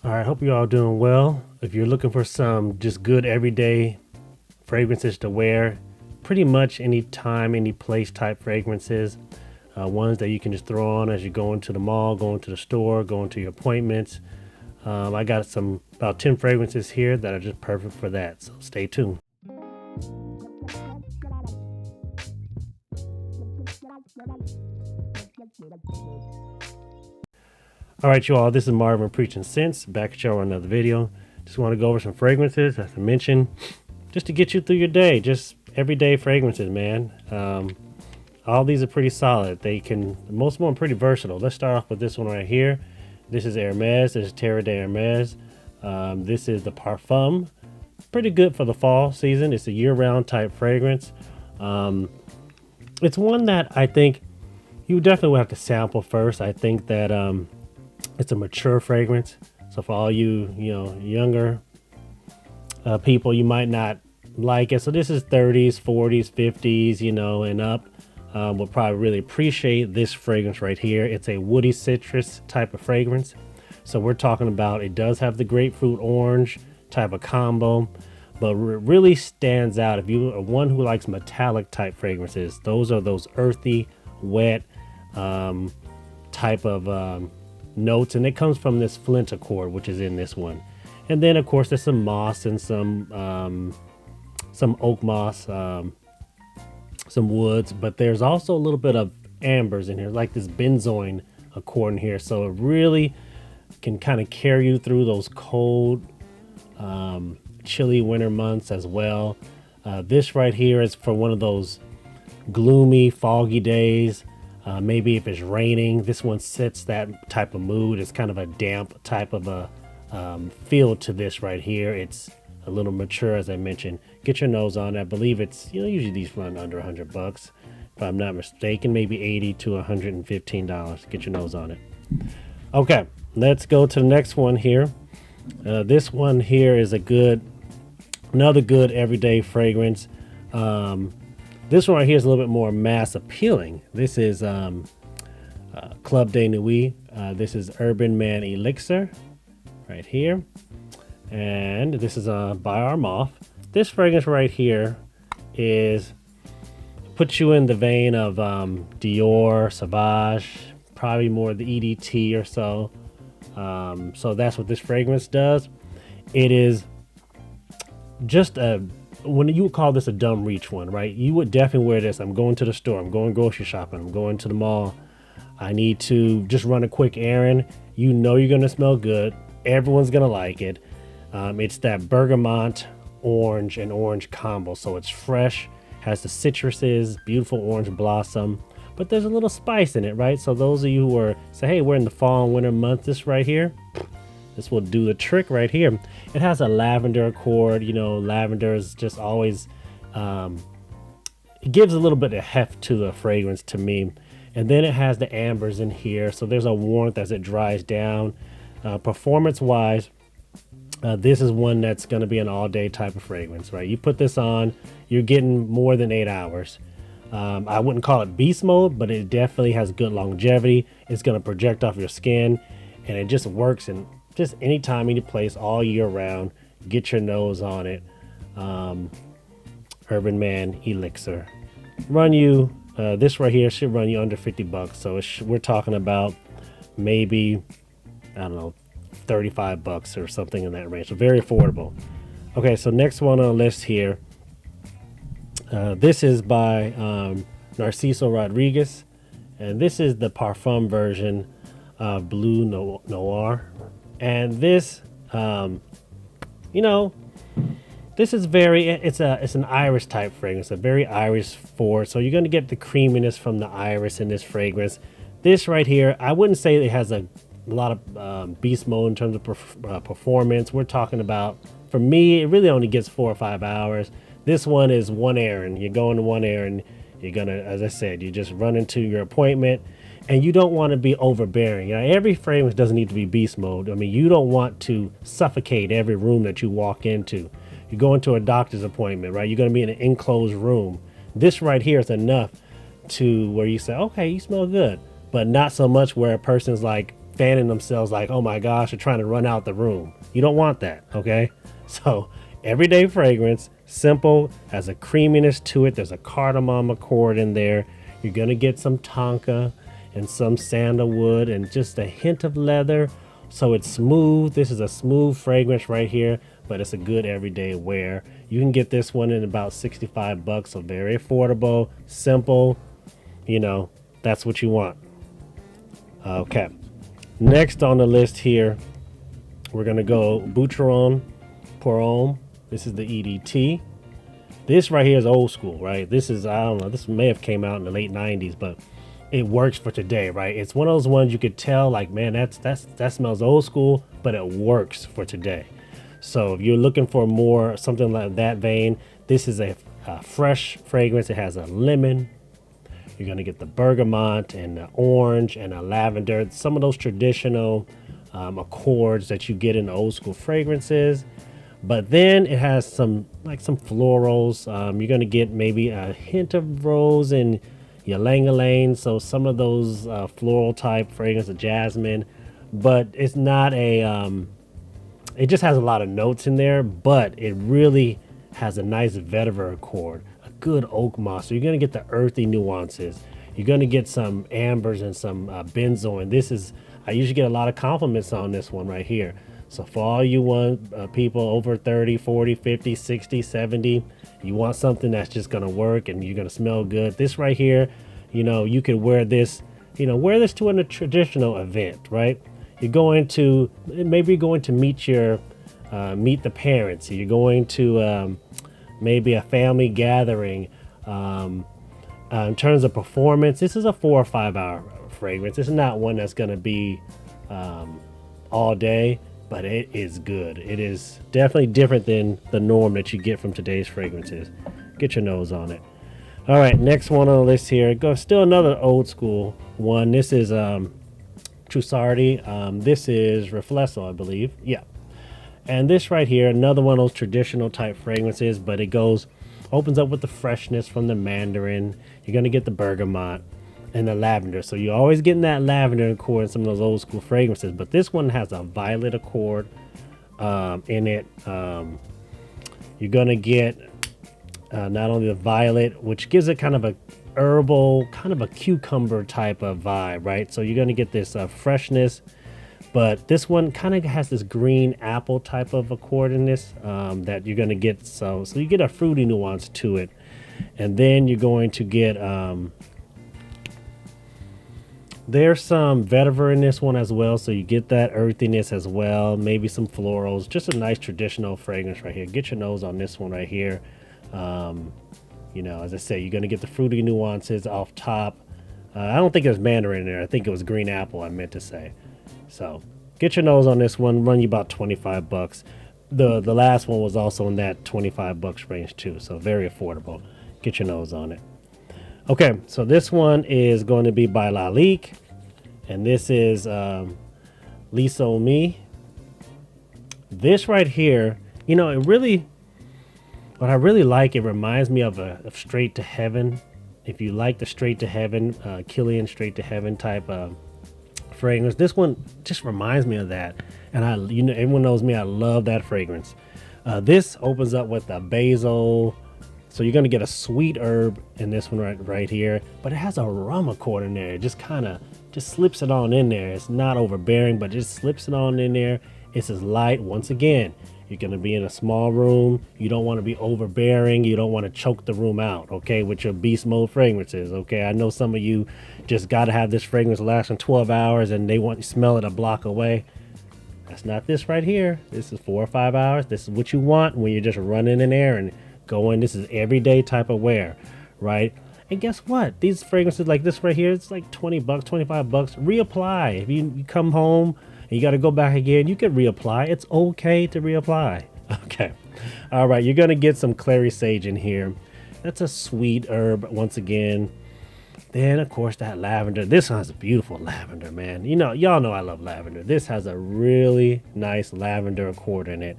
All right, hope you all doing well. If you're looking for some just good everyday fragrances to wear, pretty much any time, any place type fragrances, ones that you can just throw on as you go into the mall, go into the store, go into your appointments. I got about 10 fragrances here that are just perfect for that, so stay tuned. All right, you all, this is Marvin Preaching Sense, back at y'all with another video. Just want to go over some fragrances, as I mentioned, just to get you through your day, just everyday fragrances, man. All these are pretty solid. Most of them are pretty versatile. Let's start off with this one right here. This is Hermes, this is Terre de Hermes. This is the Parfum. Pretty good for the fall season. It's a year-round type fragrance. It's one that I think you definitely would have to sample first. I think that it's a mature fragrance. So for all younger people, you might not like it. So this is 30s, 40s, 50s, and up. Will probably really appreciate this fragrance right here. It's a woody citrus type of fragrance. So we're talking about, it does have the grapefruit orange type of combo, but it really stands out. If you are one who likes metallic type fragrances, those are those earthy, wet type of notes, and it comes from this flint accord, which is in this one. And then of course there's some moss and some oak moss, some woods, but there's also a little bit of ambers in here, like this benzoin accord in here. So it really can kind of carry you through those cold, chilly winter months as well. This right here is for one of those gloomy, foggy days. Maybe if it's raining, this one sets that type of mood. It's kind of a damp type of a feel to this right here. It's a little mature, as I mentioned. Get your nose on it. I believe it's, usually these run under $100, if I'm not mistaken, maybe $80 to $115. Get your nose on it. Okay, let's go to the next one here. This one here is another good everyday fragrance. This one right here is a little bit more mass appealing. This is Club de Nuit. This is Urban Man Elixir right here. And this is by Armaf. This fragrance right here puts you in the vein of Dior Sauvage, probably more the EDT or so. So that's what this fragrance does. It is just when you would call this a dumb reach one, right? You would definitely wear this. I'm going to the store, I'm going grocery shopping, I'm going to the mall. I need to just run a quick errand. You're gonna smell good. Everyone's gonna like it. It's that bergamot orange and orange combo. So it's fresh, has the citruses, beautiful orange blossom, but there's a little spice in it, right? So those of you who say, hey, we're in the fall and winter month, this right here, this will do the trick right here. It has a lavender accord. Lavender is just always, it gives a little bit of heft to the fragrance to me. And then it has the ambers in here. So there's a warmth as it dries down. Performance wise, this is one that's going to be an all day type of fragrance, right? You put this on, you're getting more than 8 hours. I wouldn't call it beast mode, but it definitely has good longevity. It's going to project off your skin, and it just works in just anytime, any place, all year round. Get your nose on it. Urban Man Elixir. This right here should run you under $50. So we're talking about maybe, I don't know, $35 or something in that range. So very affordable. Okay, so next one on the list here. This is by Narciso Rodriguez, and this is the Parfum version of Bleu Noir. And this, this is it's an iris type fragrance, a very iris forward. So you're going to get the creaminess from the iris in this fragrance. This right here, I wouldn't say it has a lot of beast mode in terms of performance. We're talking about, for me, it really only gets 4 or 5 hours. This one is one errand. You're going to one errand. You're going to, as I said, you just run into your appointment, and you don't want to be overbearing. Every fragrance doesn't need to be beast mode. You don't want to suffocate every room that you walk into. You go into a doctor's appointment, right? You're going to be in an enclosed room. This right here is enough to where you say, okay, you smell good, but not so much where a person's like fanning themselves like, oh my gosh, they're trying to run out the room. You don't want that, okay? So everyday fragrance, simple, has a creaminess to it. There's a cardamom accord in there. You're gonna get some tonka and some sandalwood and just a hint of leather. So it's smooth. This is a smooth fragrance right here, but it's a good everyday wear. You can get this one in about 65 bucks, so very affordable, simple, you know, that's what you want. Okay, next on the list here, we're gonna go Boucheron pour Homme. This is the EDT. This right here is old school, right? This is, I don't know, this may have came out in the late 90s, but it works for today, right? It's one of those ones you could tell like, man, that smells old school, but it works for today. So if you're looking for more, something like that vein, this is a fresh fragrance. It has a lemon. You're gonna get the bergamot and the orange and a lavender. Some of those traditional accords that you get in old school fragrances. But then it has some florals. You're gonna get maybe a hint of rose and ylang-ylang, so some of those floral type fragrance of jasmine, but it's not a it just has a lot of notes in there, but it really has a nice vetiver accord, a good oak moss. So you're gonna get the earthy nuances. You're gonna get some ambers and some benzoin. This is, I usually get a lot of compliments on this one right here. So for all you want people over 30, 40, 50, 60, 70, you want something that's just gonna work and you're gonna smell good. This right here, you know, you could wear this, you know, wear this to a traditional event, right? You're going to, maybe you're going to meet your, meet the parents. You're going to maybe a family gathering. In terms of performance, this is a 4 or 5 hour fragrance. It's not one that's gonna be all day, but it is good. It is definitely different than the norm that you get from today's fragrances. Get your nose on it. All right, next one on the list here. Go still another old school one. This is Trussardi. This is Riflesso, I believe. Yeah. And this right here, another one of those traditional type fragrances, but it opens up with the freshness from the mandarin. You're gonna get the bergamot and the lavender. So you're always getting that lavender accord in some of those old school fragrances, but this one has a violet accord in it. You're gonna get not only the violet, which gives it kind of a herbal, kind of a cucumber type of vibe, right? So you're gonna get this freshness, but this one kind of has this green apple type of accord in this that you're gonna get. So you get a fruity nuance to it, and then you're going to get there's some vetiver in this one as well, so you get that earthiness as well, maybe some florals, just a nice traditional fragrance right here. Get your nose on this one right here. You know, as I said, you're going to get the fruity nuances off top. I don't think there's mandarin in there. I think it was green apple, I meant to say. So get your nose on this one, run you about 25 bucks. The last one was also in that 25 bucks range too, so very affordable. Get your nose on it. Okay, so this one is going to be by Lalique, and this is L'Insoumis. This right here, you know, what I really like, it reminds me of Straight to Heaven. If you like the Straight to Heaven, Killian Straight to Heaven type fragrance, this one just reminds me of that. And you know, everyone knows me, I love that fragrance. This opens up with a basil. So you're gonna get a sweet herb in this one right here, but it has a rum accord in there. It just kind of slips it on in there. It's not overbearing, but it just slips it on in there. It's as light. Once again, you're gonna be in a small room. You don't want to be overbearing. You don't want to choke the room out, okay, with your beast mode fragrances, okay? I know some of you just gotta have this fragrance lasting 12 hours and they want you to smell it a block away. That's not this right here. This is 4 or 5 hours. This is what you want when you're just running in there and going. This is everyday type of wear, right? And guess what? These fragrances like this right here, it's like 20 bucks, 25 bucks. Reapply. If you come home and you got to go back again, you can reapply. It's okay to reapply. Okay. All right. You're going to get some clary sage in here. That's a sweet herb once again. Then, of course, that lavender. This one has a beautiful lavender, man. You know, y'all know I love lavender. This has a really nice lavender accord in it.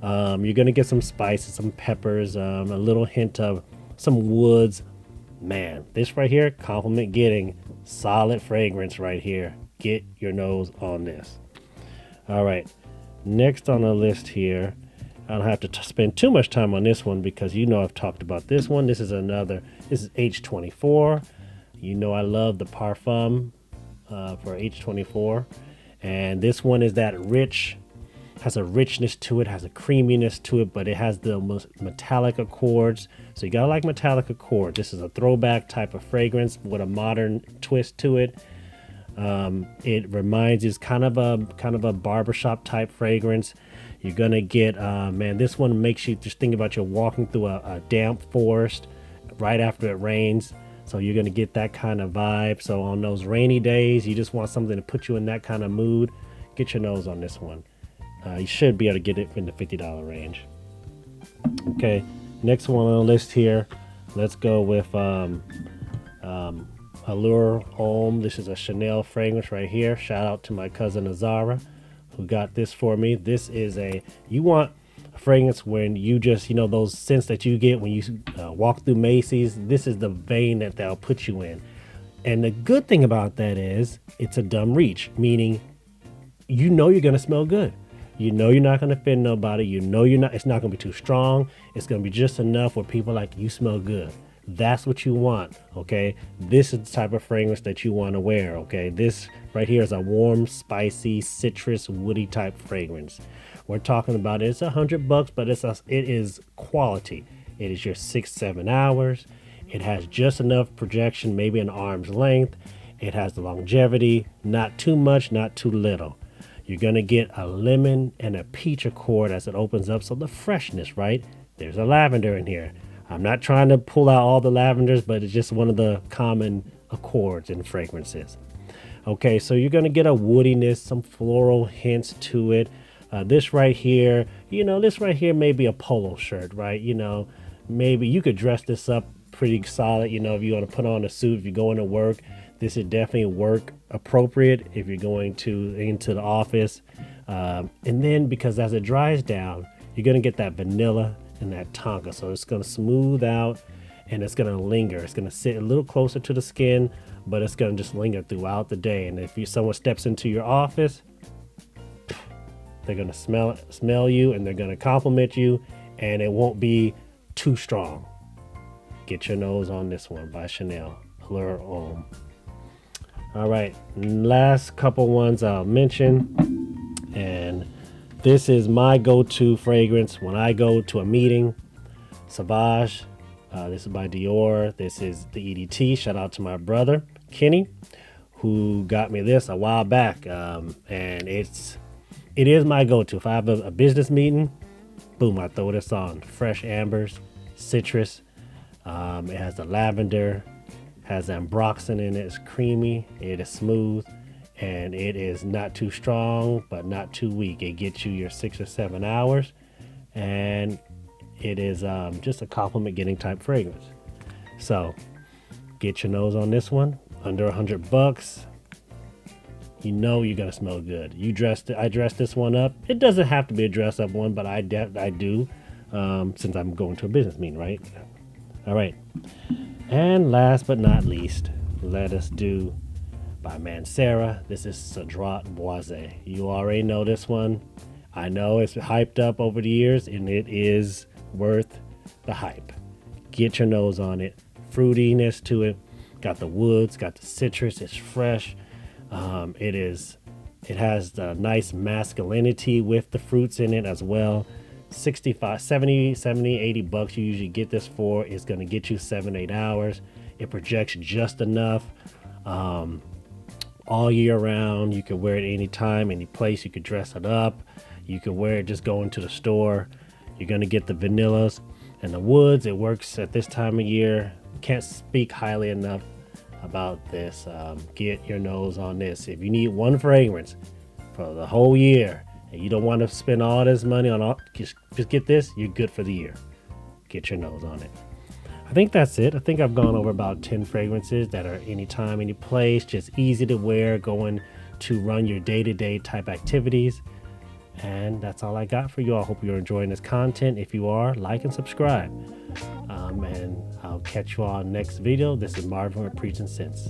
You're gonna get some spices, some peppers, a little hint of some woods. Man, this right here, compliment getting. Solid fragrance right here. Get your nose on this. All right, next on the list here, I don't have to spend too much time on this one because you know I've talked about this one. This is H24. You know I love the Parfum for H24. And this one is that rich, has a richness to it, has a creaminess to it, but it has the most metallic accords. So you gotta like metallic accords. This is a throwback type of fragrance with a modern twist to it. It reminds you, it's kind of a barbershop type fragrance. You're gonna get, man, this one makes you just think about you're walking through a damp forest right after it rains. So you're gonna get that kind of vibe. So on those rainy days, you just want something to put you in that kind of mood. Get your nose on this one. You should be able to get it in the $50 range. Okay, next one on the list here. Let's go with Allure Homme. This is a Chanel fragrance right here. Shout out to my cousin Azara who got this for me. This is you want a fragrance when you just, you know, those scents that you get when you walk through Macy's. This is the vein that they'll put you in. And the good thing about that is it's a dumb reach, meaning you know you're gonna smell good. You know you're not gonna offend nobody. You know it's not gonna be too strong. It's gonna be just enough where people are like, you smell good. That's what you want, okay? This is the type of fragrance that you want to wear, okay? This right here is a warm, spicy, citrus, woody type fragrance. We're talking about it's $100, but it is quality. It is your 6-7 hours. It has just enough projection, maybe an arm's length. It has the longevity, not too much, not too little. You're gonna get a lemon and a peach accord as it opens up, so the freshness, right? There's a lavender in here. I'm not trying to pull out all the lavenders, but it's just one of the common accords in fragrances. Okay, so you're gonna get a woodiness, some floral hints to it. This right here, you know, this right here may be a polo shirt, right? You know, maybe you could dress this up pretty solid. You know, if you want to put on a suit, if you're going to work, this is definitely work appropriate if you're going into the office. And then because as it dries down, you're gonna get that vanilla and that tonka, so it's going to smooth out and it's going to linger. It's going to sit a little closer to the skin, but it's going to just linger throughout the day. And if someone steps into your office, they're going to smell you and they're going to compliment you, and it won't be too strong. Get your nose on this one by Chanel, Allure Homme. All right, last couple ones I'll mention, and this is my go-to fragrance when I go to a meeting. Sauvage. This is by Dior. This is the EDT. Shout out to my brother, Kenny, who got me this a while back. And it is my go-to. If I have a business meeting, boom, I throw this on. Fresh ambers, citrus. It has the lavender, has ambroxan in it. It's creamy. It is smooth. And it is not too strong, but not too weak. It gets you your 6 or 7 hours, and it is just a compliment getting type fragrance. So get your nose on this one. Under $100, you know you're gonna smell good. I dressed this one up. It doesn't have to be a dress up one, but I do, since I'm going to a business meeting, right? All right. And last but not least, let us do by Mancera. This is Cedrat Boise. You already know this one. I know it's hyped up over the years, and it is worth the hype. Get your nose on it. Fruitiness to it. Got the woods, got the citrus. It's fresh. It has the nice masculinity with the fruits in it as well. 65, 70, 80 bucks you usually get this for. It's going to get you 7-8 hours. It projects just enough. All year round. You can wear it anytime, any place. You could dress it up. You can wear it just going to the store. You're going to get the vanillas and the woods. It works at this time of year. Can't speak highly enough about this. Get your nose on this. If you need one fragrance for the whole year and you don't want to spend all this money on just get this, you're good for the year. Get your nose on it. I think that's it. I think I've gone over about 10 fragrances that are anytime, any place, just easy to wear, going to run your day-to-day type activities. And that's all I got for you all. I hope you're enjoying this content. If you are, like and subscribe. And I'll catch you all next video. This is Marvin with Preaching Sense.